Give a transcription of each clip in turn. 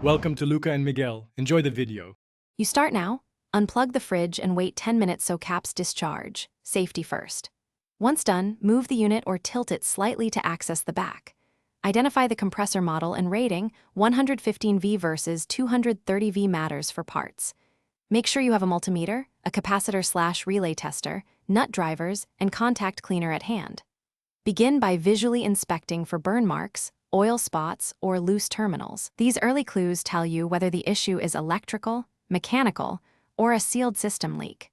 Welcome to Luca and Miguel. Enjoy the video. You start now, unplug the fridge and wait 10 minutes so caps discharge, safety first. Once done, move the unit or tilt it slightly to access the back. Identify the compressor model and rating, 115V versus 230V matters for parts. Make sure you have a multimeter, a capacitor/relay tester, nut drivers, and contact cleaner at hand. Begin by visually inspecting for burn marks, oil spots, or loose terminals. These early clues tell you whether the issue is electrical, mechanical, or a sealed system leak.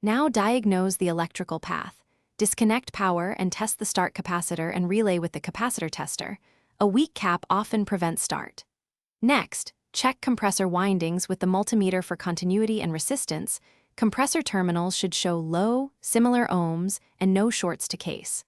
Now diagnose the electrical path. Disconnect power and test the start capacitor and relay with the capacitor tester. A weak cap often prevents start. Next, check compressor windings with the multimeter for continuity and resistance. Compressor terminals should show low, similar ohms, and no shorts to case.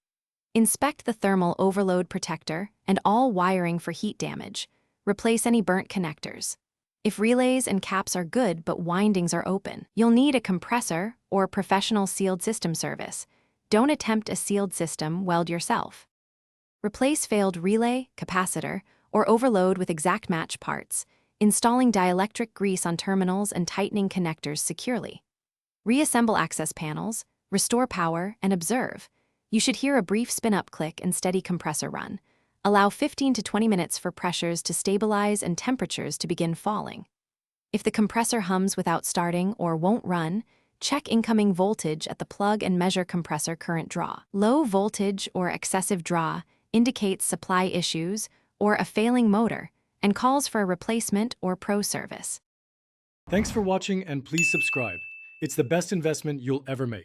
Inspect the thermal overload protector and all wiring for heat damage. Replace any burnt connectors. If relays and caps are good but windings are open, you'll need a compressor or professional sealed system service. Don't attempt a sealed system weld yourself. Replace failed relay, capacitor, or overload with exact match parts, installing dielectric grease on terminals and tightening connectors securely. Reassemble access panels, restore power, and observe. You should hear a brief spin-up click and steady compressor run. Allow 15 to 20 minutes for pressures to stabilize and temperatures to begin falling. If the compressor hums without starting or won't run, check incoming voltage at the plug and measure compressor current draw. Low voltage or excessive draw indicates supply issues or a failing motor and calls for a replacement or pro service. Thanks for watching and please subscribe. It's the best investment you'll ever make.